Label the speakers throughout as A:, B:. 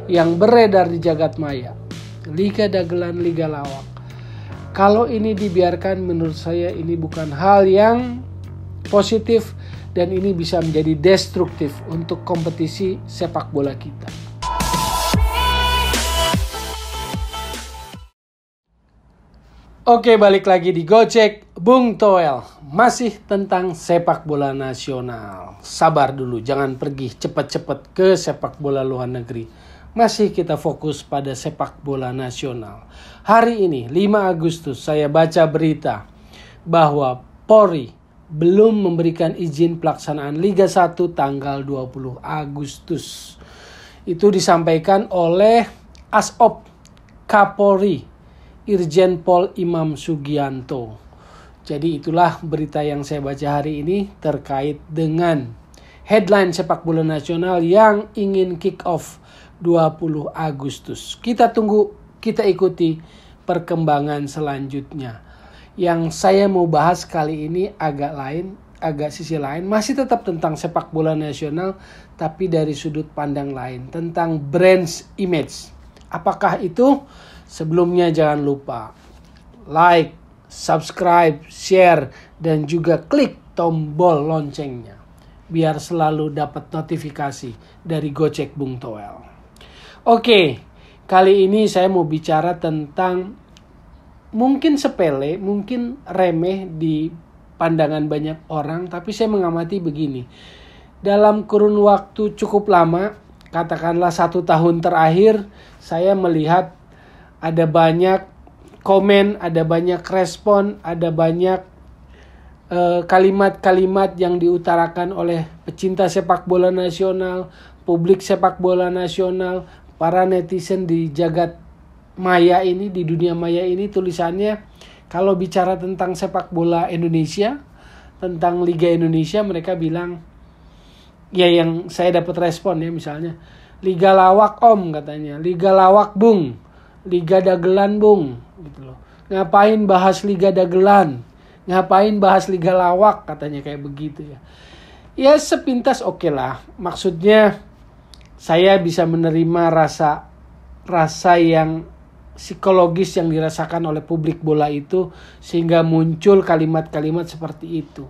A: yang beredar di jagat maya. Liga dagelan, liga lawak. Kalau ini dibiarkan, menurut saya ini bukan hal yang positif dan ini bisa menjadi destruktif untuk kompetisi sepak bola kita. Oke, balik lagi di Gocek Bung Toel. Masih tentang sepak bola nasional. Sabar dulu, jangan pergi cepat-cepat ke sepak bola luar negeri. Masih kita fokus pada sepak bola nasional. Hari ini 5 Agustus saya baca berita bahwa Polri belum memberikan izin pelaksanaan Liga 1 tanggal 20 Agustus. Itu disampaikan oleh Asop Kapolri Irjen Pol Imam Sugianto. Jadi itulah berita yang saya baca hari ini terkait dengan headline sepak bola nasional yang ingin kick off 20 Agustus. Kita tunggu, kita ikuti perkembangan selanjutnya. Yang saya mau bahas kali ini agak sisi lain. Masih tetap tentang sepak bola nasional, tapi dari sudut pandang lain. Tentang brand image. Apakah itu? Sebelumnya jangan lupa like, subscribe, share, dan juga klik tombol loncengnya biar selalu dapat notifikasi dari Gocek Bung Toel. Oke, kali ini saya mau bicara tentang mungkin sepele, mungkin remeh di pandangan banyak orang, tapi saya mengamati begini. Dalam kurun waktu cukup lama, katakanlah 1 tahun terakhir, saya melihat ada banyak komen, ada banyak respon, ada banyak kalimat-kalimat yang diutarakan oleh pecinta sepak bola nasional, publik sepak bola nasional, para netizen di jagat maya ini, di dunia maya ini. Tulisannya kalau bicara tentang sepak bola Indonesia, tentang Liga Indonesia, mereka bilang, ya yang saya dapat respon ya, misalnya Liga lawak om katanya, Liga lawak bung, Liga dagelan bung, gitu loh. Ngapain bahas Liga dagelan? Ngapain bahas Liga lawak? Katanya kayak begitu ya. Ya sepintas oke lah. Maksudnya saya bisa menerima rasa yang psikologis yang dirasakan oleh publik bola itu sehingga muncul kalimat-kalimat seperti itu.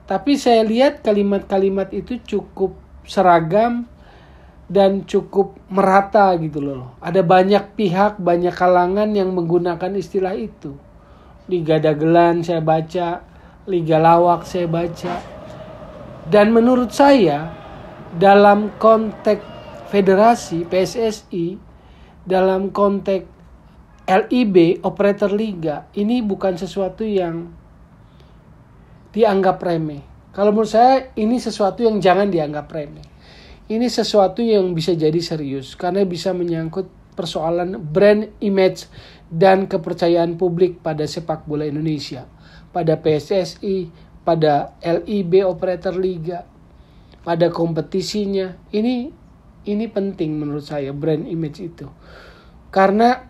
A: Tapi saya lihat kalimat-kalimat itu cukup seragam dan cukup merata gitu loh. Ada banyak pihak, banyak kalangan yang menggunakan istilah itu. Liga dagelan saya baca, Liga lawak saya baca. Dan menurut saya dalam konteks federasi PSSI, dalam konteks LIB, operator liga, ini bukan sesuatu yang dianggap remeh. Kalau menurut saya ini sesuatu yang jangan dianggap remeh. Ini sesuatu yang bisa jadi serius karena bisa menyangkut persoalan brand image dan kepercayaan publik pada sepak bola Indonesia, pada PSSI, pada LIB operator liga, pada kompetisinya. Ini penting menurut saya brand image itu. Karena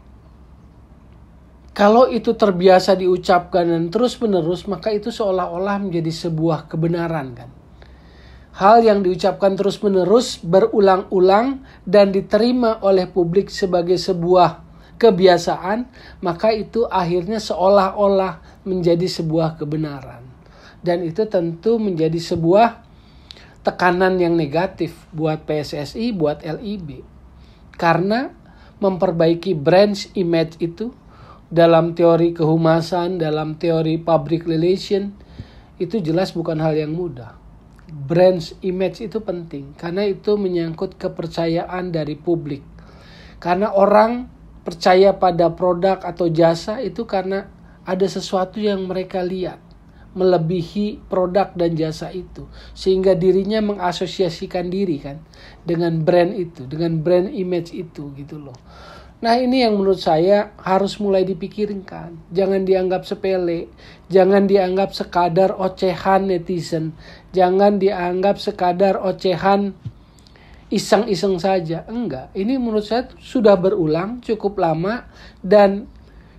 A: kalau itu terbiasa diucapkan dan terus-menerus, maka itu seolah-olah menjadi sebuah kebenaran kan. Hal yang diucapkan terus-menerus, berulang-ulang, dan diterima oleh publik sebagai sebuah kebiasaan, maka itu akhirnya seolah-olah menjadi sebuah kebenaran. Dan itu tentu menjadi sebuah tekanan yang negatif buat PSSI, buat LIB. Karena memperbaiki brand image itu, dalam teori kehumasan, dalam teori public relation, itu jelas bukan hal yang mudah. Brand image itu penting karena itu menyangkut kepercayaan dari publik. Karena orang percaya pada produk atau jasa itu karena ada sesuatu yang mereka lihat melebihi produk dan jasa itu, sehingga dirinya mengasosiasikan diri kan dengan brand itu, dengan brand image itu gitu loh. Nah ini yang menurut saya harus mulai dipikirkan. Jangan dianggap sepele. Jangan dianggap sekadar ocehan netizen. Jangan dianggap sekadar ocehan iseng-iseng saja. Enggak. Ini menurut saya sudah berulang cukup lama. Dan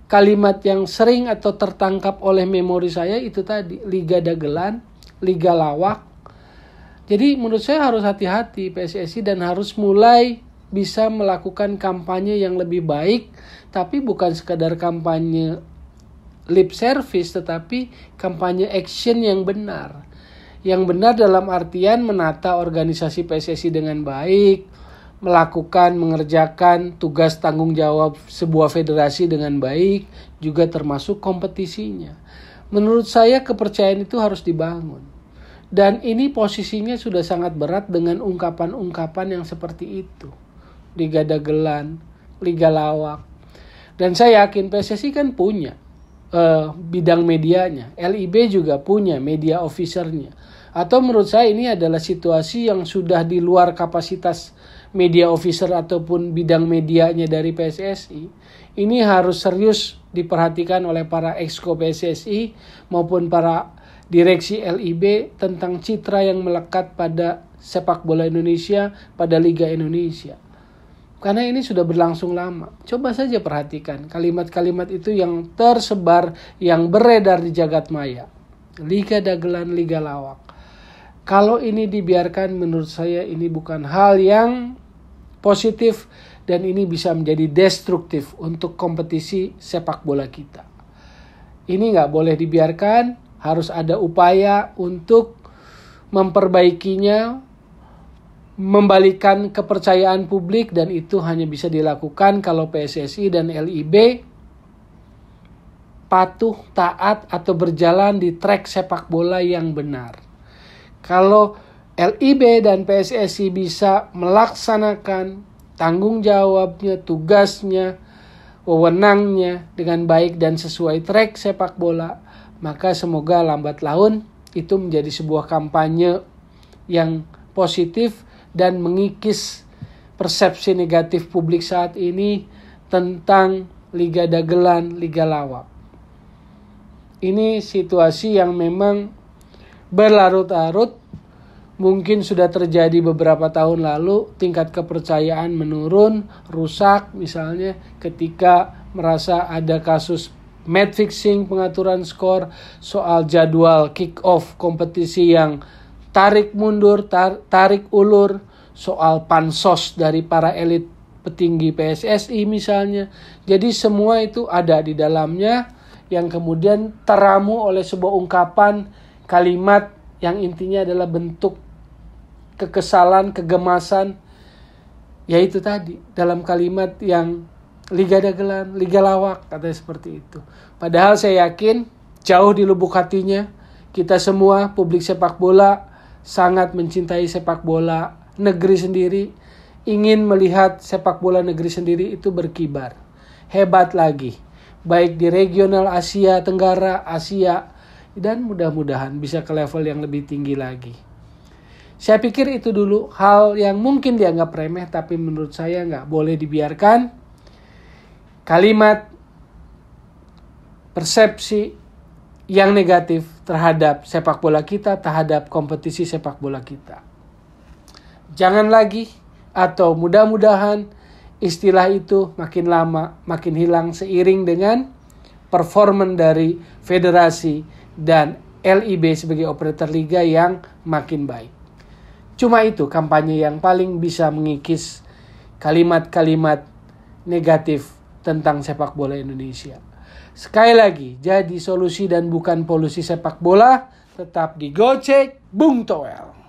A: kalimat yang sering atau tertangkap oleh memori saya itu tadi. Liga dagelan, Liga lawak. Jadi menurut saya harus hati-hati PSSI dan harus mulai bisa melakukan kampanye yang lebih baik, tapi bukan sekadar kampanye lip service, tetapi kampanye action yang benar. Yang benar dalam artian menata organisasi PSSI dengan baik, mengerjakan tugas tanggung jawab sebuah federasi dengan baik, juga termasuk kompetisinya. Menurut saya kepercayaan itu harus dibangun. Dan ini posisinya sudah sangat berat dengan ungkapan-ungkapan yang seperti itu. Liga dagelan, liga lawak. Dan saya yakin PSSI kan punya bidang medianya. LIB juga punya media officernya. Atau menurut saya ini adalah situasi yang sudah di luar kapasitas media officer ataupun bidang medianya dari PSSI. Ini harus serius diperhatikan oleh para exco PSSI maupun para direksi LIB tentang citra yang melekat pada sepak bola Indonesia, pada Liga Indonesia. Karena ini sudah berlangsung lama. Coba saja perhatikan kalimat-kalimat itu yang tersebar, yang beredar di jagat maya. Liga dagelan, liga lawak. Kalau ini dibiarkan, menurut saya ini bukan hal yang positif dan ini bisa menjadi destruktif untuk kompetisi sepak bola kita. Ini nggak boleh dibiarkan. Harus ada upaya untuk memperbaikinya, membalikan kepercayaan publik, dan itu hanya bisa dilakukan kalau PSSI dan LIB patuh, taat, atau berjalan di trek sepak bola yang benar. Kalau LIB dan PSSI bisa melaksanakan tanggung jawabnya, tugasnya, wewenangnya dengan baik dan sesuai trek sepak bola, maka semoga lambat laun itu menjadi sebuah kampanye yang positif dan mengikis persepsi negatif publik saat ini tentang liga dagelan, liga lawak. Ini situasi yang memang berlarut-larut, mungkin sudah terjadi beberapa tahun lalu, tingkat kepercayaan menurun, rusak misalnya ketika merasa ada kasus match fixing, pengaturan skor, soal jadwal kick off kompetisi yang tarik mundur, tarik ulur, soal pansos dari para elit petinggi PSSI misalnya. Jadi semua itu ada di dalamnya yang kemudian teramu oleh sebuah ungkapan kalimat yang intinya adalah bentuk kekesalan, kegemasan, yaitu tadi dalam kalimat yang liga dagelan, liga lawak, katanya seperti itu. Padahal saya yakin jauh di lubuk hatinya kita semua publik sepak bola sangat mencintai sepak bola negeri sendiri, ingin melihat sepak bola negeri sendiri itu berkibar, hebat lagi, baik di regional Asia Tenggara, Asia, dan mudah-mudahan bisa ke level yang lebih tinggi lagi. Saya pikir itu dulu hal yang mungkin dianggap remeh, tapi menurut saya nggak boleh dibiarkan. Kalimat persepsi yang negatif terhadap sepak bola kita, terhadap kompetisi sepak bola kita. Jangan lagi, atau mudah-mudahan istilah itu makin lama makin hilang seiring dengan performan dari federasi dan LIB sebagai operator liga yang makin baik. Cuma itu kampanye yang paling bisa mengikis kalimat-kalimat negatif tentang sepak bola Indonesia. Sekali lagi, jadi solusi dan bukan polusi sepak bola tetap di Gocek Bung Toel.